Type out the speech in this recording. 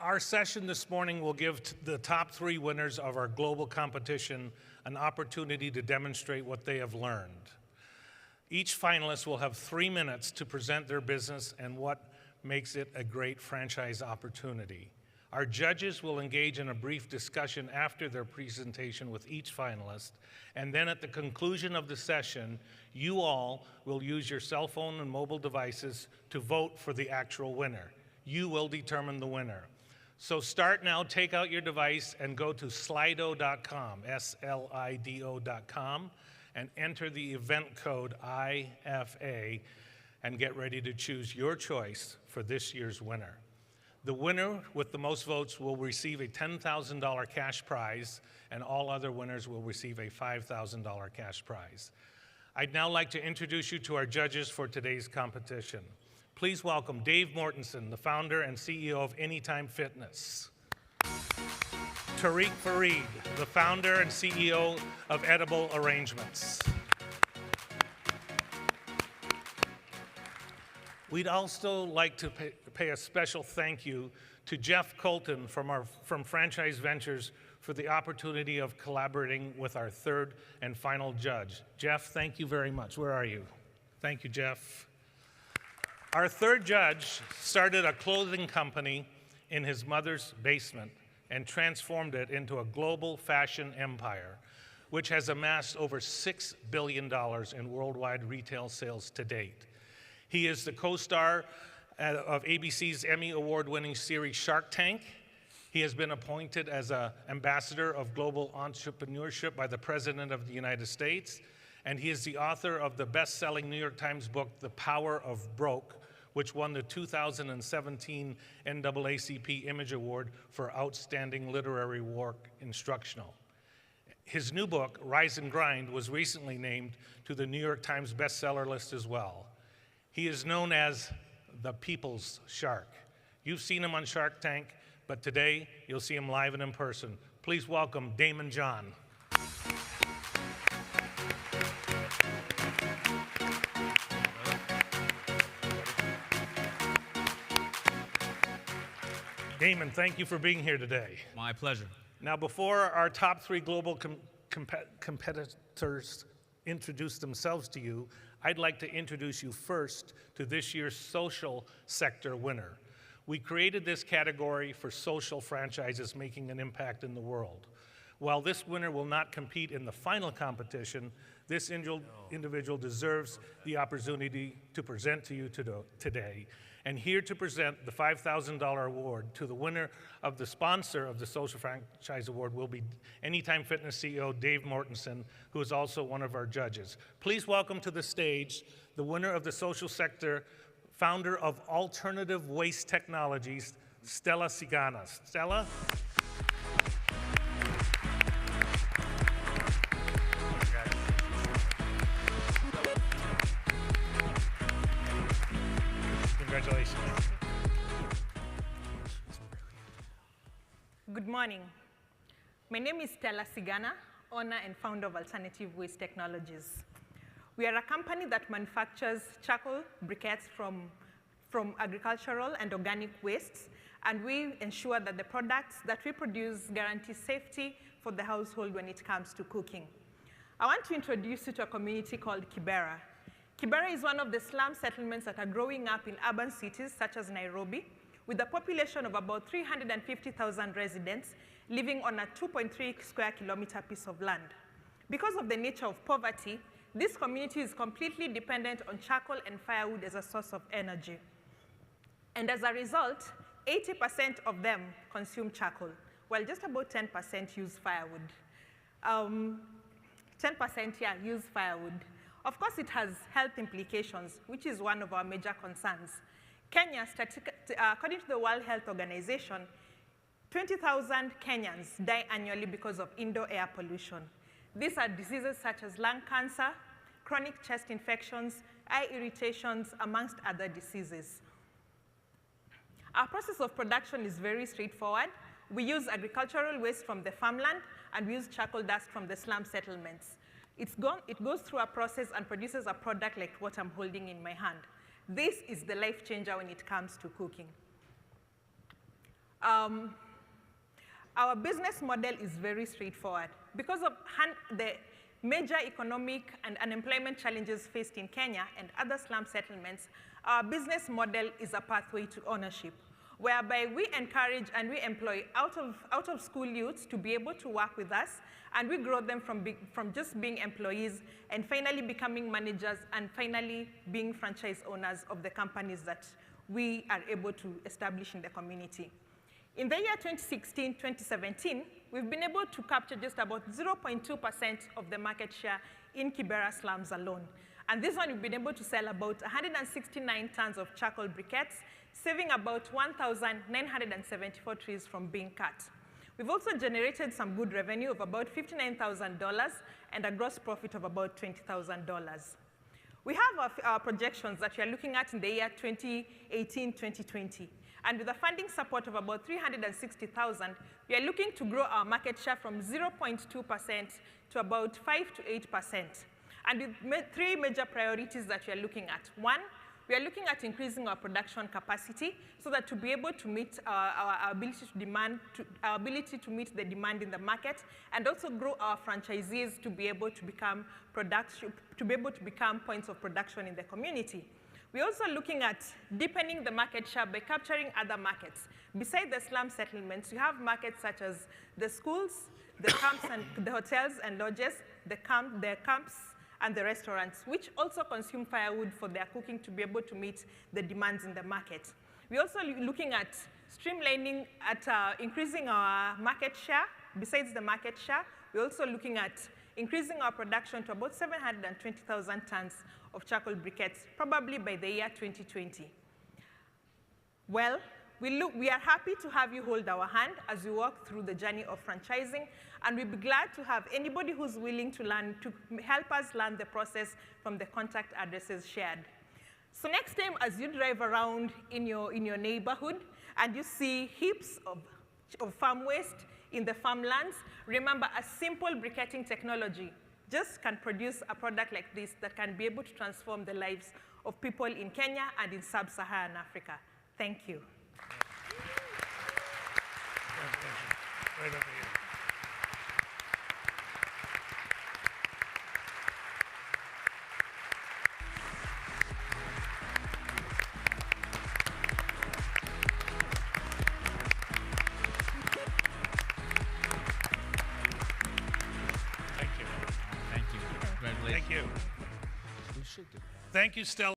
Our session this morning will give the top 3 winners of our global competition an opportunity to demonstrate what they have learned. Each finalist will have 3 minutes to present their business and what makes it a great franchise opportunity. Our judges will engage in a brief discussion after their presentation with each finalist, and then at the conclusion of the session, you all will use your cell phone and mobile devices to vote for the actual winner. You will determine the winner. So start now, take out your device and go to slido.com, SLIDO.com, and enter the event code IFA and get ready to choose your choice for this year's winner. The winner with the most votes will receive a $10,000 cash prize, and all other winners will receive a $5,000 cash prize. I'd now like to introduce you to our judges for today's competition. Please welcome Dave Mortensen, the founder and CEO of Anytime Fitness. Tariq Farid, the founder and CEO of Edible Arrangements. We'd also like to pay a special thank you to Jeff Colton from Franchise Ventures for the opportunity of collaborating with our 3rd and final judge. Jeff, thank you very much. Where are you? Thank you, Jeff. Our 3rd judge started a clothing company in his mother's basement and transformed it into a global fashion empire, which has amassed over $6 billion in worldwide retail sales to date. He is the co-star of ABC's Emmy Award-winning series Shark Tank. He has been appointed as an ambassador of global entrepreneurship by the President of the United States, and he is the author of the best-selling New York Times book, The Power of Broke, which won the 2017 NAACP Image Award for Outstanding Literary Work Instructional. His new book, Rise and Grind, was recently named to the New York Times bestseller list as well. He is known as the People's Shark. You've seen him on Shark Tank, but today you'll see him live and in person. Please welcome Damon John. Damon, thank you for being here today. My pleasure. Now, before our top 3 global competitors introduce themselves to you, I'd like to introduce you first to this year's social sector winner. We created this category for social franchises making an impact in the world. While this winner will not compete in the final competition, this individual deserves the opportunity to present to you today. And here to present the $5,000 award to the winner of the sponsor of the Social Franchise Award will be Anytime Fitness CEO Dave Mortensen, who is also one of our judges. Please welcome to the stage the winner of the social sector, founder of Alternative Waste Technologies, Stella Cigana. Stella? Congratulations. Good morning. My name is Stella Cigana, owner and founder of Alternative Waste Technologies. We are a company that manufactures charcoal briquettes from agricultural and organic wastes, and we ensure that the products that we produce guarantee safety for the household when it comes to cooking. I want to introduce you to a community called Kibera. Kibera is one of the slum settlements that are growing up in urban cities such as Nairobi, with a population of about 350,000 residents living on a 2.3 square kilometer piece of land. Because of the nature of poverty, this community is completely dependent on charcoal and firewood as a source of energy. And as a result, 80% of them consume charcoal, while just about 10% use firewood. 10% use firewood. Of course, it has health implications, which is one of our major concerns. Kenya, according to the World Health Organization, 20,000 Kenyans die annually because of indoor air pollution. These are diseases such as lung cancer, chronic chest infections, eye irritations, amongst other diseases. Our process of production is very straightforward. We use agricultural waste from the farmland, and we use charcoal dust from the slum settlements. It goes through a process and produces a product like what I'm holding in my hand. This is the life changer when it comes to cooking. Our business model is very straightforward. Because of the major economic and unemployment challenges faced in Kenya and other slum settlements, our business model is a pathway to ownership, whereby we encourage and we employ out-of-school youths to be able to work with us, and we grow them from just being employees and finally becoming managers and finally being franchise owners of the companies that we are able to establish in the community. In the year 2016-2017, we've been able to capture just about 0.2% of the market share in Kibera slums alone. And this one, we've been able to sell about 169 tons of charcoal briquettes, saving about 1,974 trees from being cut. We've also generated some good revenue of about $59,000 and a gross profit of about $20,000. We have our projections that we are looking at in the year 2018-2020. And with a funding support of about $360,000, we are looking to grow our market share from 0.2% to about 5 to 8%. And with three major priorities that we are looking at. One, we are looking at increasing our production capacity so that to be able to meet our ability to meet the demand in the market, and also grow our franchisees to be able to become points of production in the community. We're also looking at deepening the market share by capturing other markets. Besides the slum settlements, you have markets such as the schools, the camps and the hotels and lodges, the camps and the restaurants, which also consume firewood for their cooking to be able to meet the demands in the market. We're also looking at streamlining, increasing our market share. Besides the market share, we're also looking at increasing our production to about 720,000 tons of charcoal briquettes, probably by the year 2020. Well, we are happy to have you hold our hand as we walk through the journey of franchising, and we'll be glad to have anybody who's willing to help us learn the process from the contact addresses shared. So next time, as you drive around in your neighborhood and you see heaps of farm waste in the farmlands, remember a simple briquetting technology just can produce a product like this that can be able to transform the lives of people in Kenya and in sub-Saharan Africa. Thank you. Right over here. Thank you. Thank you. Congratulations. Thank you. We should get that. Thank you, Stella.